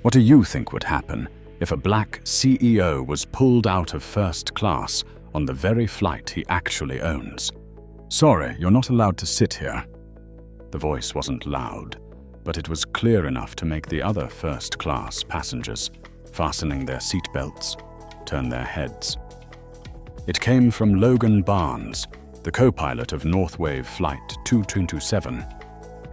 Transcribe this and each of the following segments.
What do you think would happen if a black CEO was pulled out of first class on the very flight he actually owns? Sorry, you're not allowed to sit here. The voice wasn't loud, but it was clear enough to make the other first-class passengers, fastening their seatbelts, turn their heads. It came from Logan Barnes, the co-pilot of Northwave Flight 2227,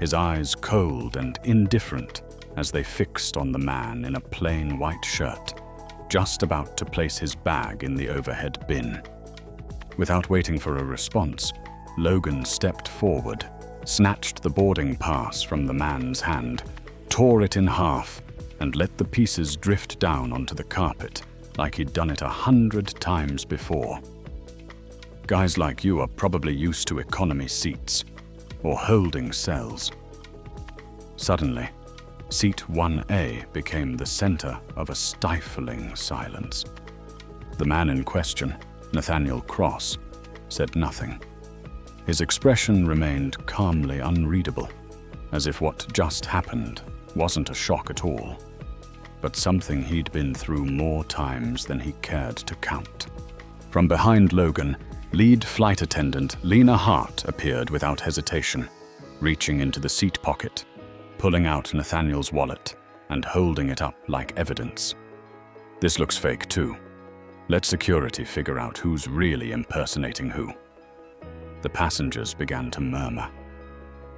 his eyes cold and indifferent as they fixed on the man in a plain white shirt, just about to place his bag in the overhead bin. Without waiting for a response, Logan stepped forward, snatched the boarding pass from the man's hand, tore it in half, and let the pieces drift down onto the carpet like he'd done it 100 times before. Guys like you are probably used to economy seats, or holding cells. Suddenly, Seat 1A became the center of a stifling silence. The man in question, Nathaniel Cross, said nothing. His expression remained calmly unreadable, as if what just happened wasn't a shock at all, but something he'd been through more times than he cared to count. From behind Logan, lead flight attendant Lena Hart appeared without hesitation, reaching into the seat pocket, pulling out Nathaniel's wallet and holding it up like evidence. This looks fake too. Let security figure out who's really impersonating who. The passengers began to murmur.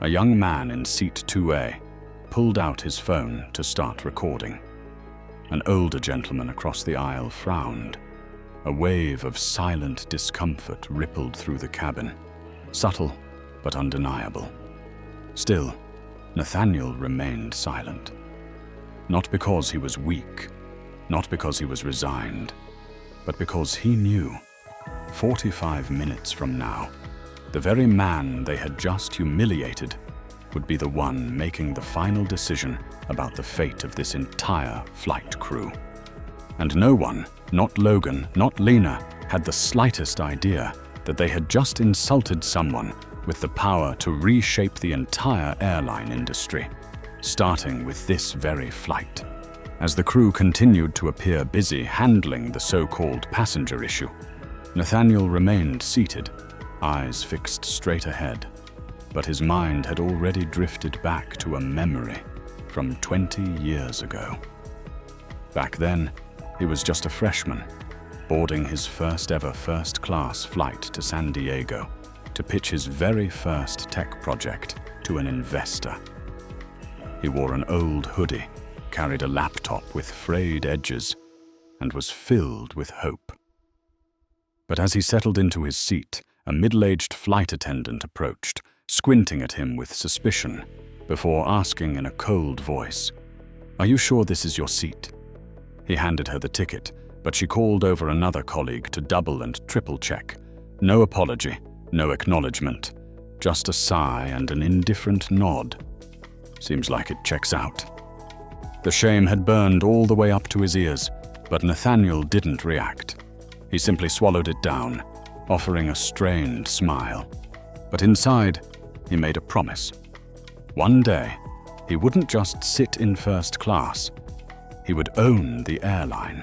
A young man in seat 2A pulled out his phone to start recording. An older gentleman across the aisle frowned. A wave of silent discomfort rippled through the cabin, subtle but undeniable. Still, Nathaniel remained silent. Not because he was weak, not because he was resigned, but because he knew, 45 minutes from now, the very man they had just humiliated would be the one making the final decision about the fate of this entire flight crew. And no one, not Logan, not Lena, had the slightest idea that they had just insulted someone with the power to reshape the entire airline industry, starting with this very flight. As the crew continued to appear busy handling the so-called passenger issue, Nathaniel remained seated, eyes fixed straight ahead, but his mind had already drifted back to a memory from 20 years ago. Back then, he was just a freshman, boarding his first ever first-class flight to San Diego to pitch his very first tech project to an investor. He wore an old hoodie, carried a laptop with frayed edges, and was filled with hope. But as he settled into his seat, a middle-aged flight attendant approached, squinting at him with suspicion, before asking in a cold voice, "Are you sure this is your seat?" He handed her the ticket, but she called over another colleague to double and triple check. No apology, no acknowledgement, just a sigh and an indifferent nod. Seems like it checks out. The shame had burned all the way up to his ears, but Nathaniel didn't react. He simply swallowed it down, offering a strained smile. But inside, he made a promise. One day, he wouldn't just sit in first class, he would own the airline.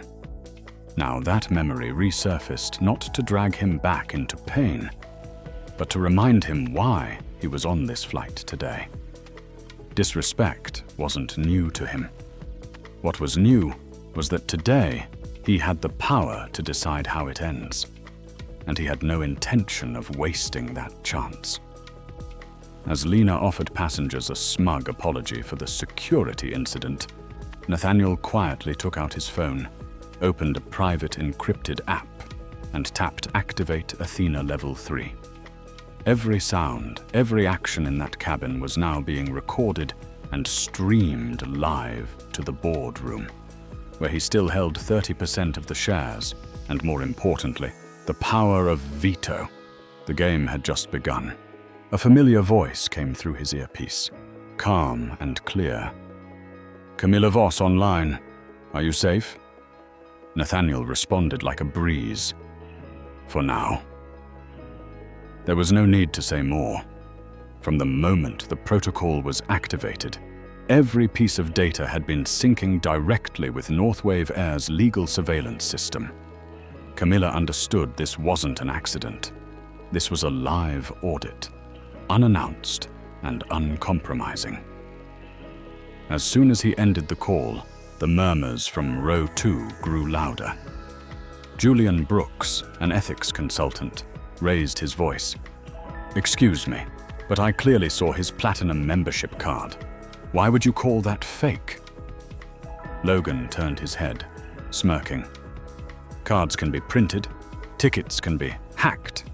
Now that memory resurfaced not to drag him back into pain, but to remind him why he was on this flight today. Disrespect wasn't new to him. What was new was that today he had the power to decide how it ends, and he had no intention of wasting that chance. As Lena offered passengers a smug apology for the security incident, Nathaniel quietly took out his phone, opened a private encrypted app, and tapped Activate Athena Level 3. Every sound, every action in that cabin was now being recorded and streamed live to the boardroom, where he still held 30% of the shares, and more importantly, the power of veto. The game had just begun. A familiar voice came through his earpiece, calm and clear. "Camilla Voss online. Are you safe?" Nathaniel responded like a breeze. "For now." There was no need to say more. From the moment the protocol was activated, Every piece of data had been syncing directly with Northwave Air's legal surveillance system. Camilla understood this wasn't an accident. This was a live audit, unannounced and uncompromising. As soon as he ended the call, the murmurs from row 2 grew louder. Julian Brooks, an ethics consultant, raised his voice. "Excuse me, but I clearly saw his platinum membership card. Why would you call that fake?" Logan turned his head, smirking. "Cards can be printed, tickets can be hacked.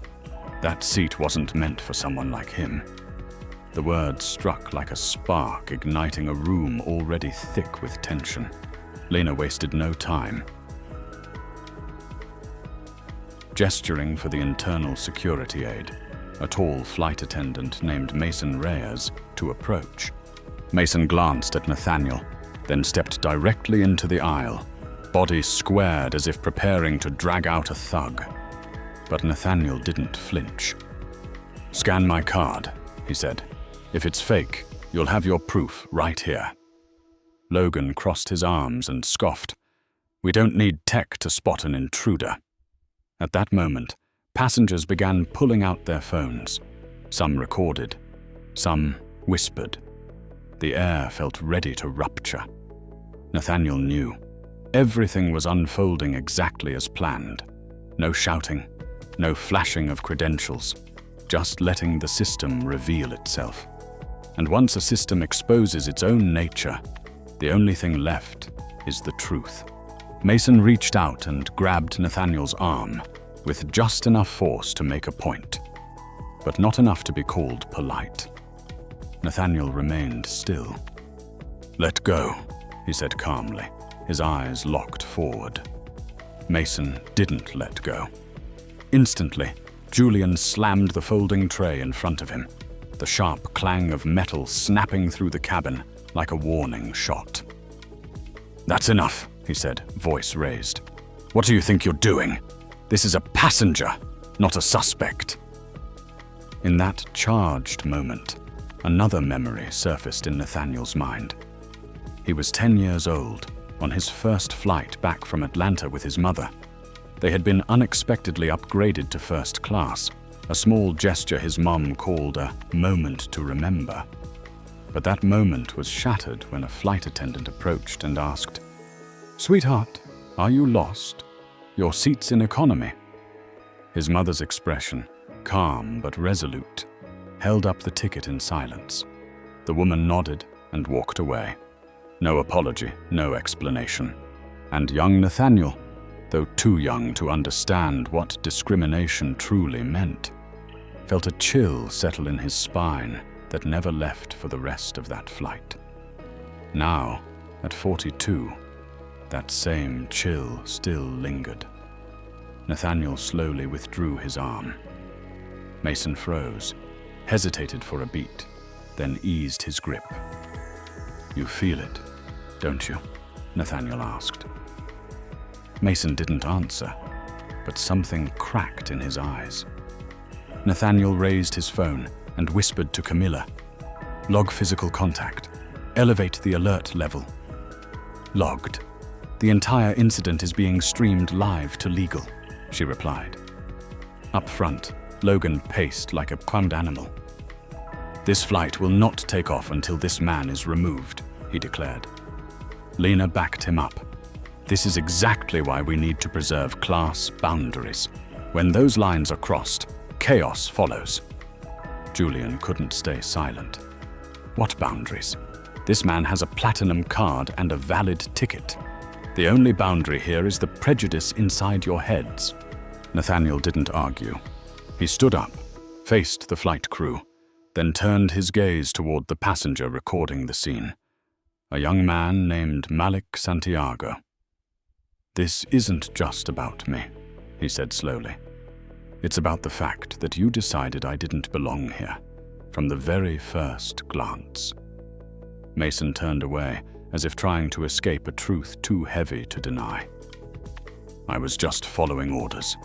That seat wasn't meant for someone like him." The words struck like a spark, igniting a room already thick with tension. Lena wasted no time. Gesturing for the internal security aide, a tall flight attendant named Mason Reyes, to approach. Mason glanced at Nathaniel, then stepped directly into the aisle, body squared as if preparing to drag out a thug. But Nathaniel didn't flinch. "Scan my card," he said. "If it's fake, you'll have your proof right here." Logan crossed his arms and scoffed. "We don't need tech to spot an intruder." At that moment, passengers began pulling out their phones. Some recorded, some whispered. The air felt ready to rupture. Nathaniel knew. Everything was unfolding exactly as planned. No shouting, no flashing of credentials, just letting the system reveal itself. And once a system exposes its own nature, the only thing left is the truth. Mason reached out and grabbed Nathaniel's arm, with just enough force to make a point, but not enough to be called polite. Nathaniel remained still. "Let go," he said calmly, his eyes locked forward. Mason didn't let go. Instantly, Julian slammed the folding tray in front of him, the sharp clang of metal snapping through the cabin like a warning shot. "That's enough," he said, voice raised. "What do you think you're doing? This is a passenger, not a suspect." In that charged moment, another memory surfaced in Nathaniel's mind. He was 10 years old, on his first flight back from Atlanta with his mother. They had been unexpectedly upgraded to first class, a small gesture his mum called a moment to remember. But that moment was shattered when a flight attendant approached and asked, "Sweetheart, are you lost? Your seat's in economy." His mother's expression, calm but resolute, held up the ticket in silence. The woman nodded and walked away. No apology, no explanation. And young Nathaniel, though too young to understand what discrimination truly meant, felt a chill settle in his spine that never left for the rest of that flight. Now, at 42, that same chill still lingered. Nathaniel slowly withdrew his arm. Mason froze, hesitated for a beat, then eased his grip. "You feel it, don't you?" Nathaniel asked. Mason didn't answer, but something cracked in his eyes. Nathaniel raised his phone and whispered to Camilla, "Log physical contact. Elevate the alert level." "Logged. The entire incident is being streamed live to legal," she replied. Up front, Logan paced like a pound animal. "This flight will not take off until this man is removed," he declared. Lena backed him up. "This is exactly why we need to preserve class boundaries. When those lines are crossed, chaos follows." Julian couldn't stay silent. "What boundaries? This man has a platinum card and a valid ticket. The only boundary here is the prejudice inside your heads." Nathaniel didn't argue. He stood up, faced the flight crew, then turned his gaze toward the passenger recording the scene, a young man named Malik Santiago. "This isn't just about me," he said slowly. "It's about the fact that you decided I didn't belong here, from the very first glance." Mason turned away, as if trying to escape a truth too heavy to deny. "I was just following orders,"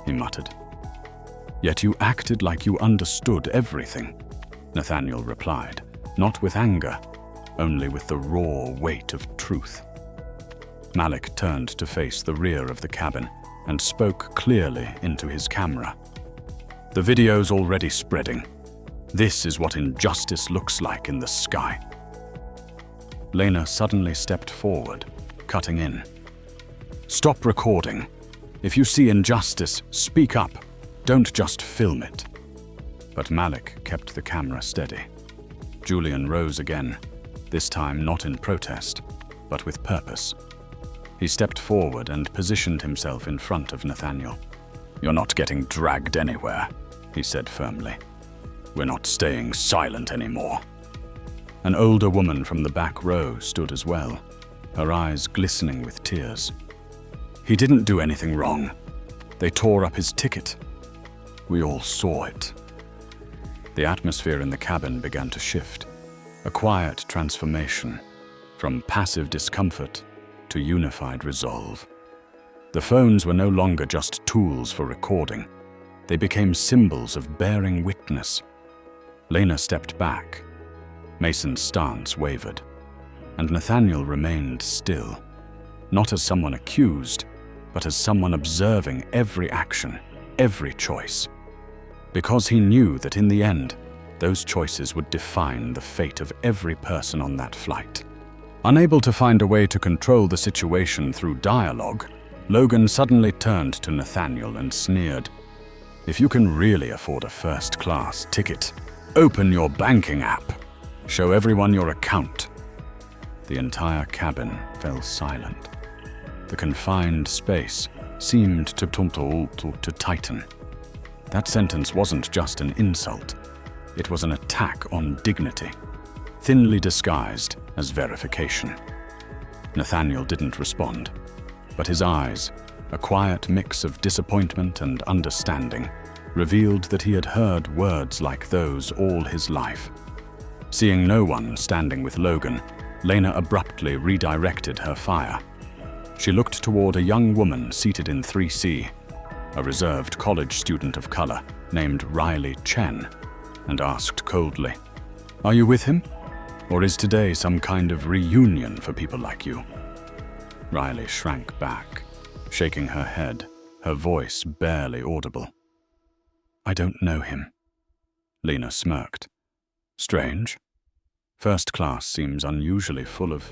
he muttered. "Yet you acted like you understood everything," Nathaniel replied, not with anger, only with the raw weight of truth. Malik turned to face the rear of the cabin and spoke clearly into his camera. "The video's already spreading. This is what injustice looks like in the sky." Lena suddenly stepped forward, cutting in. "Stop recording. If you see injustice, speak up. Don't just film it." But Malik kept the camera steady. Julian rose again, this time not in protest, but with purpose. He stepped forward and positioned himself in front of Nathaniel. "You're not getting dragged anywhere," he said firmly. "We're not staying silent anymore." An older woman from the back row stood as well, her eyes glistening with tears. "He didn't do anything wrong. They tore up his ticket. We all saw it." The atmosphere in the cabin began to shift, a quiet transformation from passive discomfort to unified resolve. The phones were no longer just tools for recording. They became symbols of bearing witness. Lena stepped back. Mason's stance wavered, and Nathaniel remained still, not as someone accused, but as someone observing every action, every choice. Because he knew that in the end, those choices would define the fate of every person on that flight. Unable to find a way to control the situation through dialogue, Logan suddenly turned to Nathaniel and sneered, "If you can really afford a first-class ticket, open your banking app. Show everyone your account." The entire cabin fell silent. The confined space seemed to tighten. That sentence wasn't just an insult. It was an attack on dignity, thinly disguised as verification. Nathaniel didn't respond, but his eyes, a quiet mix of disappointment and understanding, revealed that he had heard words like those all his life. Seeing no one standing with Logan, Lena abruptly redirected her fire. She looked toward a young woman seated in 3C, a reserved college student of color named Riley Chen, and asked coldly, "Are you with him? Or is today some kind of reunion for people like you?" Riley shrank back, shaking her head, her voice barely audible. "I don't know him." Lena smirked. "Strange. First class seems unusually full of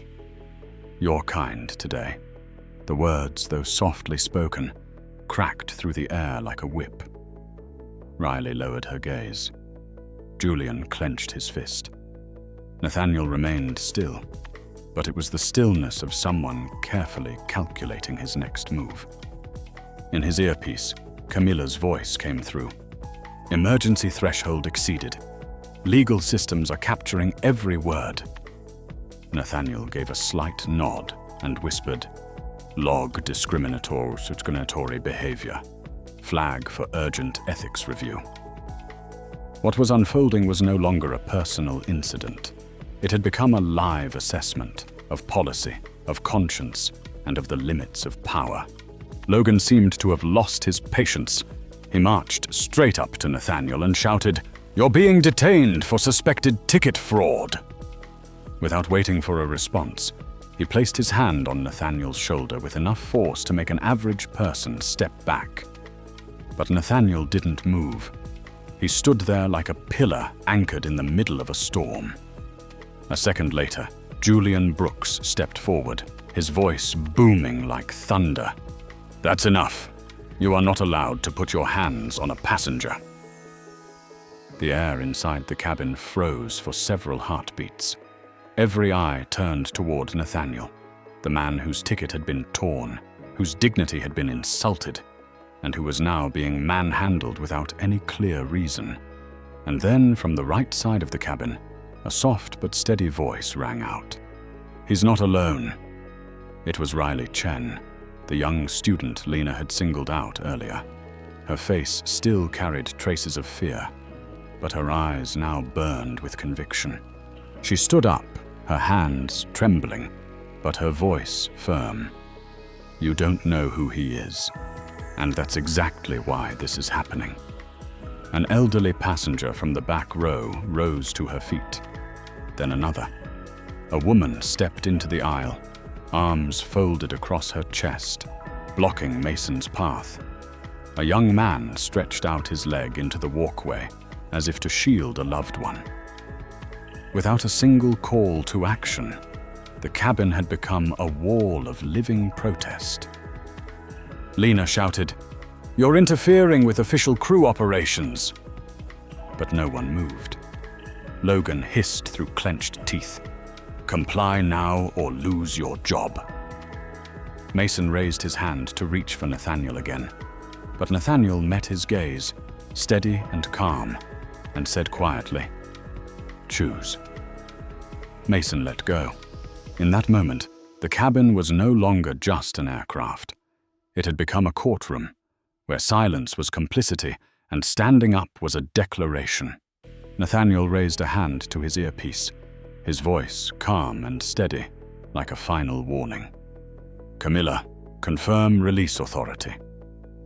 your kind today." The words, though softly spoken, cracked through the air like a whip. Riley lowered her gaze. Julian clenched his fist. Nathaniel remained still, but it was the stillness of someone carefully calculating his next move. In his earpiece, Camilla's voice came through. "Emergency threshold exceeded. Legal systems are capturing every word." Nathaniel gave a slight nod and whispered, "Log discriminatory behavior. Flag for urgent ethics review." What was unfolding was no longer a personal incident. It had become a live assessment of policy, of conscience, and of the limits of power. Logan seemed to have lost his patience. He marched straight up to Nathaniel and shouted, "You're being detained for suspected ticket fraud." Without waiting for a response, he placed his hand on Nathaniel's shoulder with enough force to make an average person step back. But Nathaniel didn't move. He stood there like a pillar anchored in the middle of a storm. A second later, Julian Brooks stepped forward, his voice booming like thunder. "That's enough. You are not allowed to put your hands on a passenger." The air inside the cabin froze for several heartbeats. Every eye turned toward Nathaniel, the man whose ticket had been torn, whose dignity had been insulted, and who was now being manhandled without any clear reason. And then, from the right side of the cabin, a soft but steady voice rang out. "He's not alone." It was Riley Chen, the young student Lena had singled out earlier. Her face still carried traces of fear, but her eyes now burned with conviction. She stood up, her hands trembling, but her voice firm. "You don't know who he is, and that's exactly why this is happening." An elderly passenger from the back row rose to her feet, then another. A woman stepped into the aisle, arms folded across her chest, blocking Mason's path. A young man stretched out his leg into the walkway, as if to shield a loved one. Without a single call to action, the cabin had become a wall of living protest. Lena shouted, "You're interfering with official crew operations!" But no one moved. Logan hissed through clenched teeth, "Comply now or lose your job." Mason raised his hand to reach for Nathaniel again, but Nathaniel met his gaze, steady and calm, and said quietly, "Choose." Mason let go. In that moment, the cabin was no longer just an aircraft. It had become a courtroom, where silence was complicity and standing up was a declaration. Nathaniel raised a hand to his earpiece, his voice calm and steady, like a final warning. "Camilla, confirm release authority."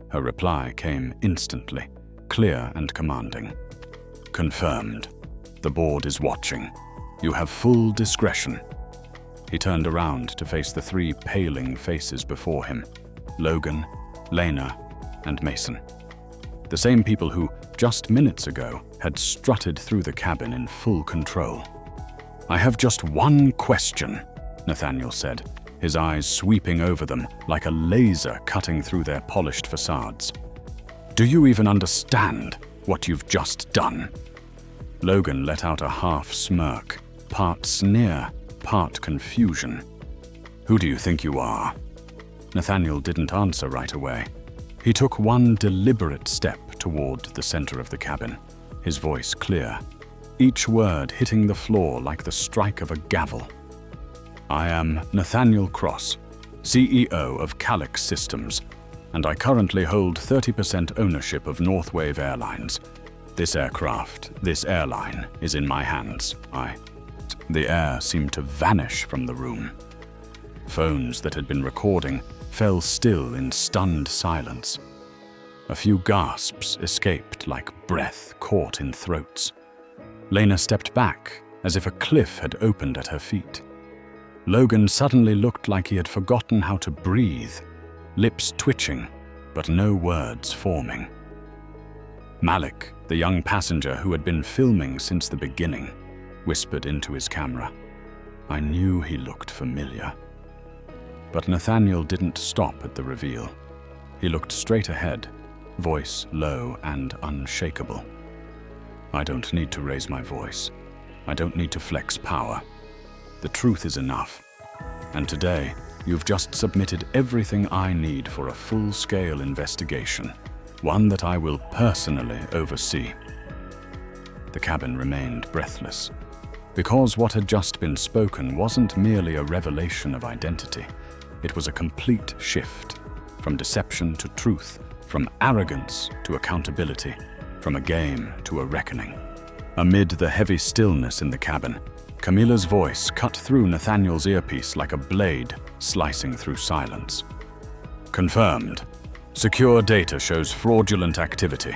Her reply came instantly, clear and commanding. "Confirmed. The board is watching. You have full discretion." He turned around to face the three paling faces before him: Logan, Lena, and Mason. The same people who, just minutes ago, had strutted through the cabin in full control. "I have just one question," Nathaniel said, his eyes sweeping over them like a laser cutting through their polished facades. "Do you even understand what you've just done?" Logan let out a half smirk, part sneer, part confusion. "Who do you think you are?" Nathaniel didn't answer right away. He took one deliberate step toward the center of the cabin, his voice clear, each word hitting the floor like the strike of a gavel. "I am Nathaniel Cross, CEO of Calyx Systems, and I currently hold 30% ownership of Northwave Airlines. This airline, is in my hands. The air seemed to vanish from the room. Phones that had been recording fell still in stunned silence. A few gasps escaped like breath caught in throats. Lena stepped back, as if a cliff had opened at her feet. Logan suddenly looked like he had forgotten how to breathe, lips twitching, but no words forming. Malik, the young passenger who had been filming since the beginning, whispered into his camera. I knew he looked familiar. But Nathaniel didn't stop at the reveal. He looked straight ahead, voice low and unshakable. I don't need to raise my voice. I don't need to flex power. The truth is enough. And today, you've just submitted everything I need for a full-scale investigation, one that I will personally oversee. The cabin remained breathless, because what had just been spoken wasn't merely a revelation of identity. It was a complete shift, from deception to truth, from arrogance to accountability, from a game to a reckoning. Amid the heavy stillness in the cabin, Camilla's voice cut through Nathaniel's earpiece like a blade slicing through silence. Confirmed. Secure data shows fraudulent activity.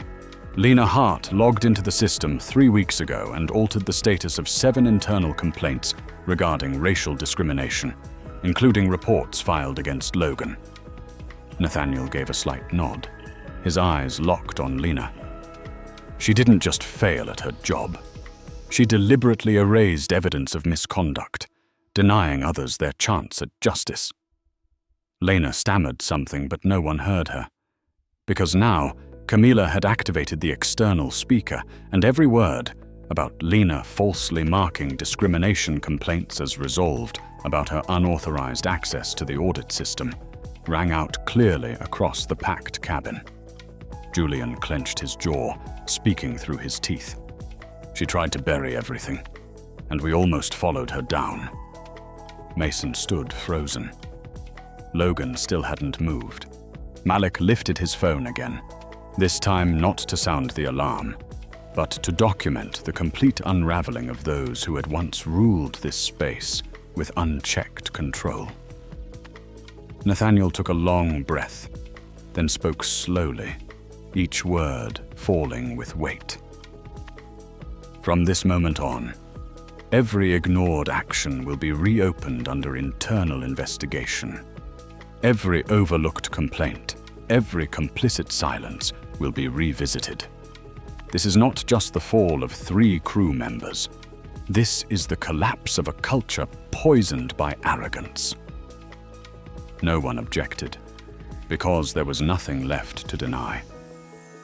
Lena Hart logged into the system 3 weeks ago and altered the status of 7 internal complaints regarding racial discrimination, including reports filed against Logan. Nathaniel gave a slight nod, his eyes locked on Lena. She didn't just fail at her job. She deliberately erased evidence of misconduct, denying others their chance at justice. Lena stammered something, but no one heard her. Because now, Camilla had activated the external speaker, and every word about Lena falsely marking discrimination complaints as resolved, about her unauthorized access to the audit system, rang out clearly across the packed cabin. Julian clenched his jaw, speaking through his teeth. She tried to bury everything, and we almost followed her down. Mason stood frozen. Logan still hadn't moved. Malik lifted his phone again, this time not to sound the alarm, but to document the complete unraveling of those who had once ruled this space with unchecked control. Nathaniel took a long breath, then spoke slowly, each word falling with weight. From this moment on, Every ignored action will be reopened under internal investigation. Every overlooked complaint, every complicit silence will be revisited. This is not just the fall of 3 crew members. This is the collapse of a culture poisoned by arrogance. No one objected, because there was nothing left to deny.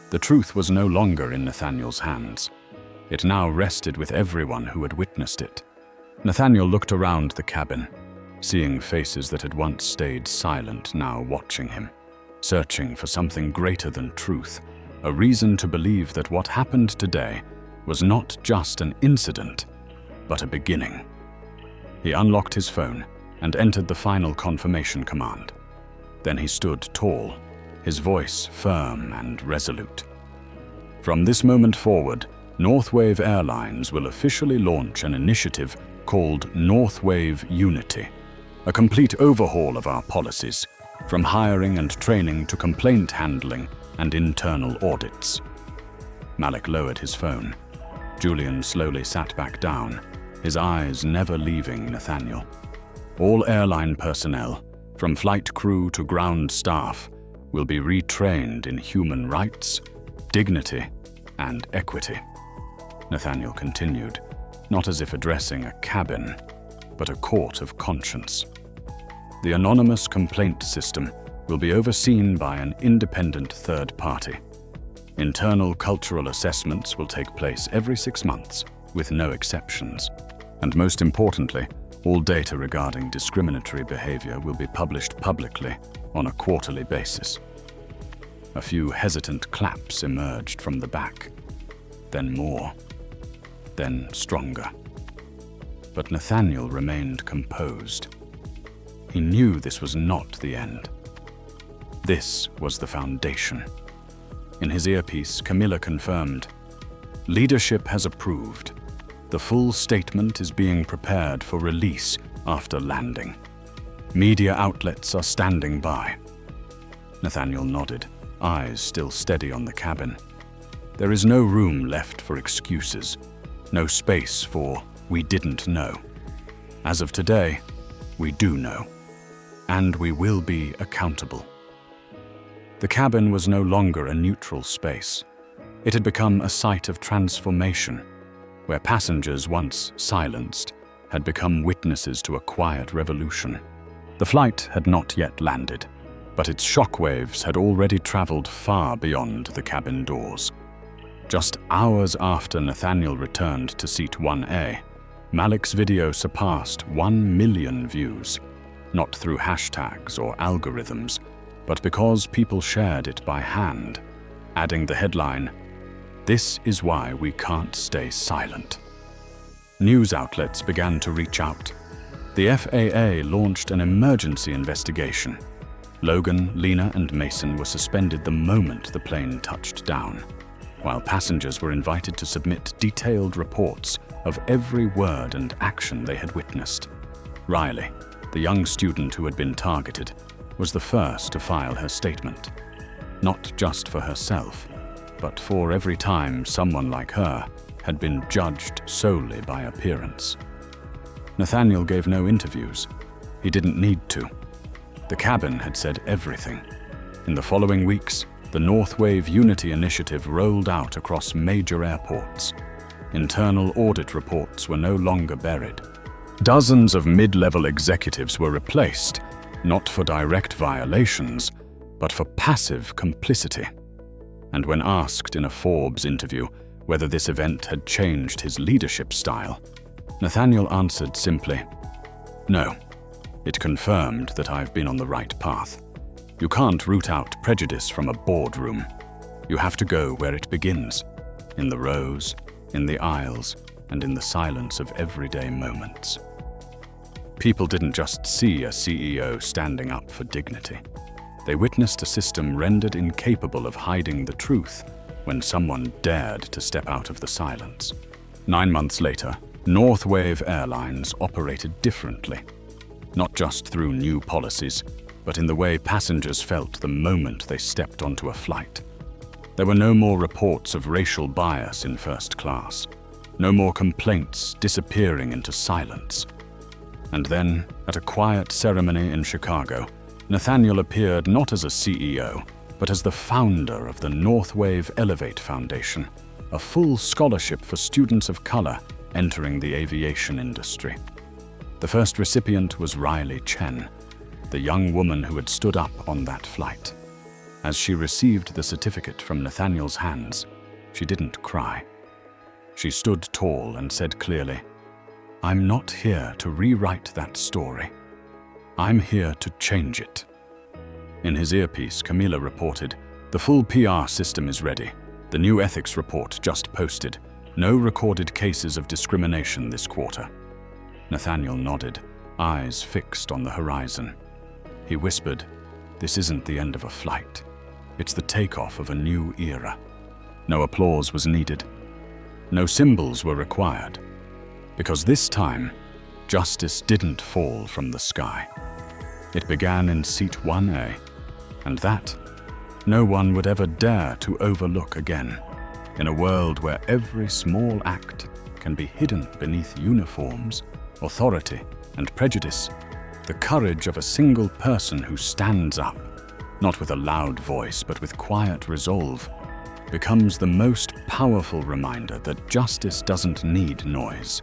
The truth was no longer in Nathaniel's hands. It now rested with everyone who had witnessed it. Nathaniel looked around the cabin, seeing faces that had once stayed silent now watching him, searching for something greater than truth, a reason to believe that what happened today was not just an incident, but a beginning. He unlocked his phone and entered the final confirmation command. Then he stood tall, his voice firm and resolute. From this moment forward, Northwave Airlines will officially launch an initiative called Northwave Unity, a complete overhaul of our policies, from hiring and training to complaint handling and internal audits. Malik lowered his phone. Julian slowly sat back down, his eyes never leaving Nathaniel. All airline personnel, from flight crew to ground staff, will be retrained in human rights, dignity, and equity. Nathaniel continued, not as if addressing a cabin, but a court of conscience. The anonymous complaint system will be overseen by an independent third party. Internal cultural assessments will take place every 6 months, with no exceptions. And most importantly, all data regarding discriminatory behavior will be published publicly on a quarterly basis. A few hesitant claps emerged from the back, then more, then stronger. But Nathaniel remained composed. He knew this was not the end. This was the foundation. In his earpiece, Camilla confirmed, "Leadership has approved. The full statement is being prepared for release after landing. Media outlets are standing by." Nathaniel nodded, eyes still steady on the cabin. There is no room left for excuses, no space for "we didn't know." As of today, we do know, and we will be accountable. The cabin was no longer a neutral space. It had become a site of transformation, where passengers once silenced had become witnesses to a quiet revolution. The flight had not yet landed, but its shockwaves had already traveled far beyond the cabin doors. Just hours after Nathaniel returned to seat 1A, Malik's video surpassed 1 million views, not through hashtags or algorithms, but because people shared it by hand, adding the headline, "This is why we can't stay silent." News outlets began to reach out. The FAA launched an emergency investigation. Logan, Lena, and Mason were suspended the moment the plane touched down, while passengers were invited to submit detailed reports of every word and action they had witnessed. Riley, the young student who had been targeted, was the first to file her statement, not just for herself, but for every time someone like her had been judged solely by appearance. Nathaniel gave no interviews. He didn't need to. The cabin had said everything. In the following weeks, the Northwave Unity initiative rolled out across major airports. Internal audit reports were no longer buried. Dozens of mid-level executives were replaced, not for direct violations, but for passive complicity. And when asked in a Forbes interview whether this event had changed his leadership style, Nathaniel answered simply, "No, it confirmed that I've been on the right path. You can't root out prejudice from a boardroom. You have to go where it begins, in the rows, in the aisles, and in the silence of everyday moments." People didn't just see a CEO standing up for dignity. They witnessed a system rendered incapable of hiding the truth when someone dared to step out of the silence. 9 months later, Northwave Airlines operated differently, not just through new policies, but in the way passengers felt the moment they stepped onto a flight. There were no more reports of racial bias in first class, No more complaints disappearing into silence. And then, at a quiet ceremony in Chicago, Nathaniel appeared not as a CEO, but as the founder of the Northwave Elevate Foundation, a full scholarship for students of color entering the aviation industry. The first recipient was Riley Chen, the young woman who had stood up on that flight. As she received the certificate from Nathaniel's hands, she didn't cry. She stood tall and said clearly, "I'm not here to rewrite that story. I'm here to change it." In his earpiece, Camila reported, "The full PR system is ready. The new ethics report just posted. No recorded cases of discrimination this quarter." Nathaniel nodded, eyes fixed on the horizon. He whispered, "This isn't the end of a flight. It's the takeoff of a new era." No applause was needed. No symbols were required. Because this time, justice didn't fall from the sky. It began in seat 1A, and that no one would ever dare to overlook again. In a world where every small act can be hidden beneath uniforms, authority, and prejudice, the courage of a single person who stands up, not with a loud voice but with quiet resolve, becomes the most powerful reminder that justice doesn't need noise.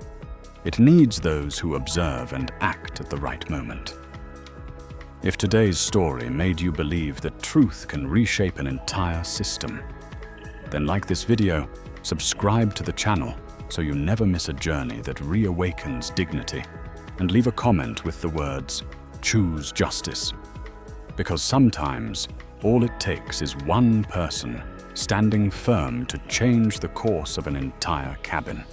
It needs those who observe and act at the right moment. If today's story made you believe that truth can reshape an entire system, then like this video, subscribe to the channel so you never miss a journey that reawakens dignity, and leave a comment with the words, "Choose justice." Because sometimes, all it takes is one person standing firm to change the course of an entire cabin.